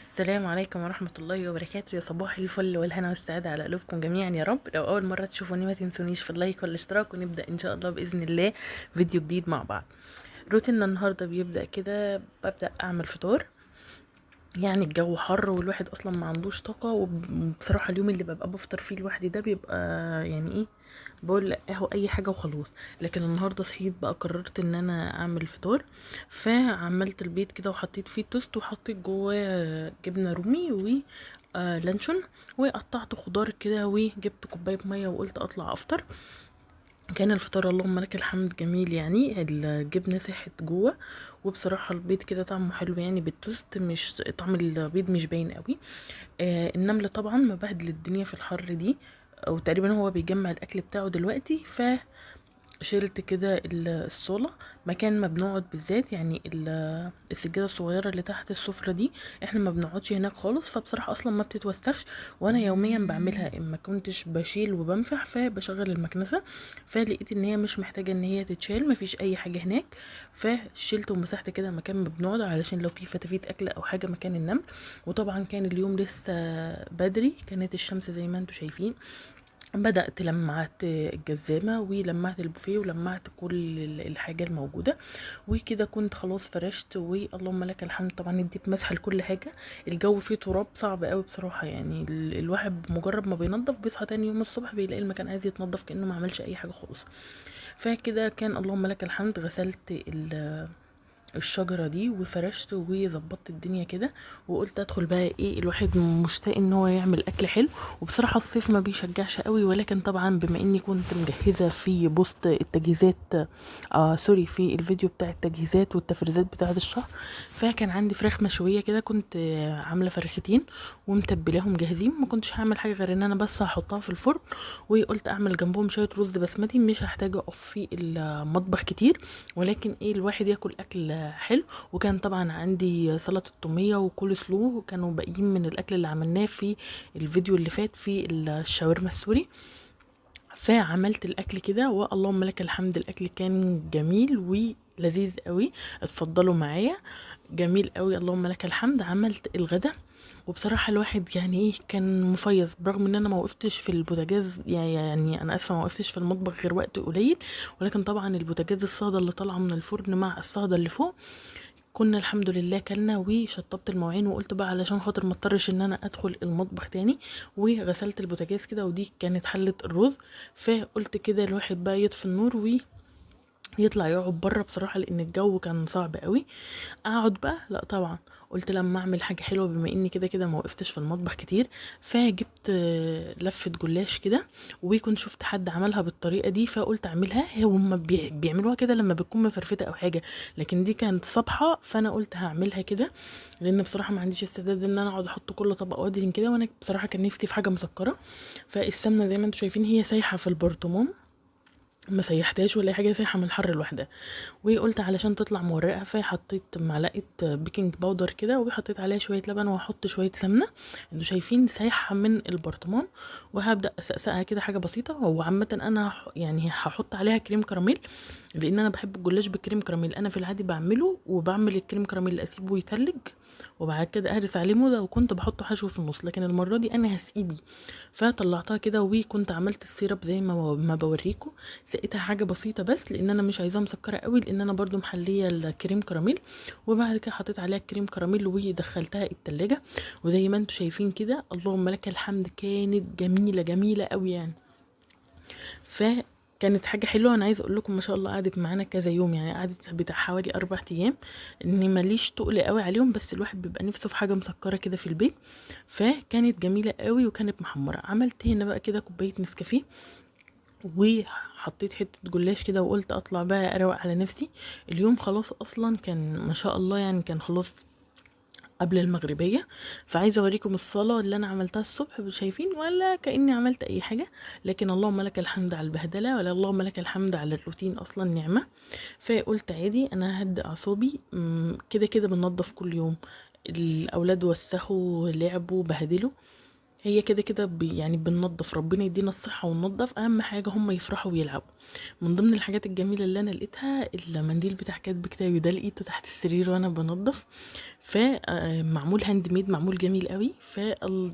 السلام عليكم ورحمة الله وبركاته. يا صباح الفل والهنا والسعادة على قلوبكم جميعا يا رب. لو أول مرة تشوفوني ما تنسونيش في اللايك والاشتراك، ونبدأ إن شاء الله بإذن الله فيديو جديد مع بعض. روتيننا النهاردة بيبدأ كده، ببدأ أعمل فطار. يعني الجو حر والواحد اصلا ما عندوش طاقه، وبصراحه اليوم اللي ببقى بفطر فيه لوحدي ده بيبقى يعني ايه، بقول لا اهو اي حاجه وخلاص. لكن النهارده صحيت بقى، قررت ان انا اعمل فطار. فعملت البيض كده وحطيت فيه توست، وحطيت جواه جبنه رومي و لانشون، وقطعت خضار كده، وجبت كوبايه ميه وقلت اطلع افطر. كان الفطار اللهم لك الحمد جميل، يعني الجبنه ساحت جوه. وبصراحه البيض كده طعمه حلو، يعني بالتوست مش طعم البيض مش باين قوي. النمل طبعا مبهدل الدنيا في الحر دي، او تقريبا هو بيجمع الاكل بتاعه دلوقتي. شلت كده الصولة، مكان ما بنقعد بالذات، يعني السجادة الصغيرة اللي تحت السفرة دي احنا ما بنقعدش هناك خالص، فبصراحة اصلا ما بتتوسخش. وانا يوميا بعملها، اما كنتش بشيل وبمسح فبشغل المكنسة، فلقيت ان هي مش محتاجة ان هي تتشال، مفيش اي حاجة هناك. فشلت ومسحت كده مكان ما بنقعد، علشان لو في فتافيت اكل او حاجة مكان النمل. وطبعا كان اليوم لسه بدري، كانت الشمس زي ما انتم شايفين. بدأت لمعت الجزامة، ولمعت البوفيه، ولمعت كل الحاجة الموجودة. وكده كنت خلاص فرشت، واللهم لك الحمد. طبعا اديت مسح لكل حاجة. الجو فيه تراب صعب قوي بصراحة، يعني الواحد مجرد ما بينظف بيصحى تاني يوم الصبح بيلاقي المكان عايز يتنظف كأنه ما عملش اي حاجة خالص. فكده كان اللهم لك الحمد. غسلت الشجرة دي وفرشت وظبطت الدنيا كده، وقلت ادخل بقى ايه، الواحد مشتاق ان هو يعمل اكل حلو. وبصراحة الصيف ما بيشجعش قوي، ولكن طبعا بما اني كنت مجهزة في بوست التجهيزات، سوري، في الفيديو بتاع التجهيزات والتفريزات بتاعة الشهر، فكان عندي فراخ مشوية كده. كنت عاملة فرختين ومتبلاهم جاهزين، ما كنتش هعمل حاجة غير ان انا بس هحطها في الفرن. وقلت اعمل جنبهم شوية رز بسمتي، مش هحتاج اقف في المطبخ كتير، ولكن ايه، الواحد ياكل اكل حلو. وكان طبعا عندي سلطه التوميه وكول سلو، وكانوا باقيين من الاكل اللي عملناه في الفيديو اللي فات في الشاورما السوري. فعملت الاكل كده، واللهم لك الحمد، الاكل كان جميل ولذيذ قوي. اتفضلوا معايا، جميل قوي، اللهم لك الحمد. عملت الغدا، وبصراحه الواحد يعني ايه، كان مفيز برغم ان انا ما وقفتش في البوتاجاز، يعني انا اسفه ما وقفتش في المطبخ غير وقت قليل. ولكن طبعا البوتاجاز الصاده اللي طالعه من الفرن مع الصاده اللي فوق، كنا الحمد لله كلنا. وشطبت المواعين، وقلت بقى علشان خاطر ما اضطرش ان انا ادخل المطبخ تاني، وغسلت البوتاجاز كده، ودي كانت حلة الرز. فقلت كده الواحد بقى يطفي النور يطلع يقعد بره بصراحه، لان الجو كان صعب قوي. اقعد بقى لا طبعا. قلت لما اعمل حاجه حلوه، بما اني كده كده ما وقفتش في المطبخ كتير، فجبت لفه جلاش كده. وكنت شفت حد عملها بالطريقه دي، فقلت اعملها. هم بيعملوها كده لما بتكون مفرفته او حاجه، لكن دي كانت صبحه، فانا قلت هعملها كده. لان بصراحه ما عنديش استعداد ان انا اقعد احط كل طبق وادهن كده، وانا بصراحه كان نفسي في حاجه مسكره. فالسمنه زي ما انتم شايفين هي سايحه في البرطمان، ما سيحتهاش ولا حاجه، سايحه من الحر لوحدها. وقلت علشان تطلع مورقه، فحطيت معلقه بيكنج باودر كده، وحطيت عليها شويه لبن، وهحط شويه سمنه. انتوا شايفين سايحه من البرطمان. وهبدا اسقسقها كده حاجه بسيطه. هو عامه انا يعني هحط عليها كريم كراميل، لان انا بحب الجلاش بكريم كراميل. انا في العادي بعمله، وبعمل الكريم كراميل اسيبه يتلج، وبعد كده اهرس عليه موزه، وكنت بحطه حشو في النص، لكن المره دي انا هسقيه بيه. فطلعتها كده، وكنت عملت السيرب زي ما بوريكم. سقيتها حاجه بسيطه بس، لان انا مش عايزاها مسكره قوي، لان انا برضو محليه الكريم كراميل. وبعد كده حطيت عليها الكريم كراميل ودخلتها التلاجة. وزي ما انتم شايفين كده، اللهم لك الحمد، كانت جميله جميله قوي يعني. فكانت حاجه حلوه. انا عايزه اقول لكم ما شاء الله قعدت معانا كذا يوم، يعني قعدت بتاع حوالي 4 ايام. اني ماليش تقل قوي عليهم، بس الواحد بيبقى نفسه في حاجه مسكره كده في البيت. فكانت جميله قوي وكانت محمره. عملت هنا بقى كده كوبايه نسكافيه، وحطيت حته جلاش كده، وقلت اطلع بقى اروق على نفسي. اليوم خلاص اصلا كان ما شاء الله، يعني كان خلاص قبل المغربيه. فعايزه اوريكم الصلاه اللي انا عملتها الصبح، شايفين ولا كاني عملت اي حاجه؟ لكن اللهم لك الحمد على البهدله، ولا اللهم لك الحمد على الروتين، اصلا نعمه. فقلت عادي انا هدي اعصابي، كده كده بننضف كل يوم. الاولاد وسخوا لعبوا بهدلوا، هي كده كده يعني بننضف، ربنا يدينا الصحة وننضف، اهم حاجة هم يفرحوا ويلعبوا. من ضمن الحاجات الجميلة اللي انا لقيتها المنديل بتاع كاتب كتابي ده، لقيته تحت السرير وانا بنضف، فمعمول هاند ميد، معمول جميل قوي.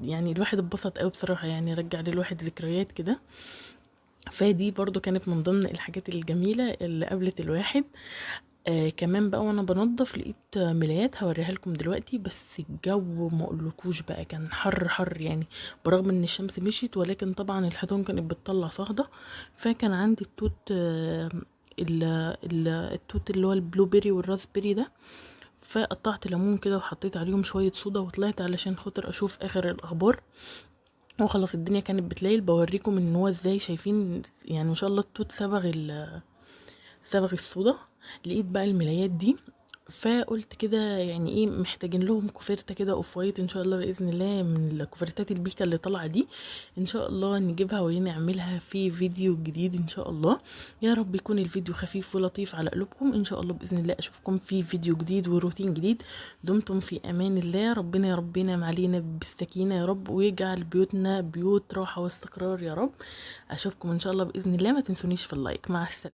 يعني الواحد اتبسط قوي بصراحة، يعني رجع للواحد ذكريات كده. فدي برضو كانت من ضمن الحاجات الجميلة اللي قابلت الواحد. كمان بقى وانا بنضف لقيت ملايات هوريها لكم دلوقتي، بس الجو ما اقولكوش بقى كان حر حر يعني، برغم ان الشمس مشيت، ولكن طبعا الحيطان كانت بتطلع صهدة. فكان عندي التوت التوت اللي هو البلو بيري والراسبيري ده، فقطعت ليمون كده وحطيت عليهم شوية صودا وطلعت علشان خاطر اشوف اخر الاخبار. وخلاص الدنيا كانت بتليل، بوريكم ان هو ازاي شايفين يعني ما شاء الله التوت صبغ الصودا. لقيت بقى الملايات دي، فقلت كده يعني ايه محتاجين لهم كوفرته كده اوف وايت ان شاء الله باذن الله، من الكوفرتات البيكا اللي طالعه دي، ان شاء الله نجيبها ونعملها في فيديو جديد ان شاء الله. يا رب يكون الفيديو خفيف ولطيف على قلوبكم، ان شاء الله باذن الله اشوفكم في فيديو جديد وروتين جديد. دمتم في امان الله، ربنا يا رب ينعم علينا بالسكينه يا رب، ويجعل بيوتنا بيوت راحه واستقرار يا رب. اشوفكم ان شاء الله باذن الله، ما تنسونيش في اللايك. مع السلامه.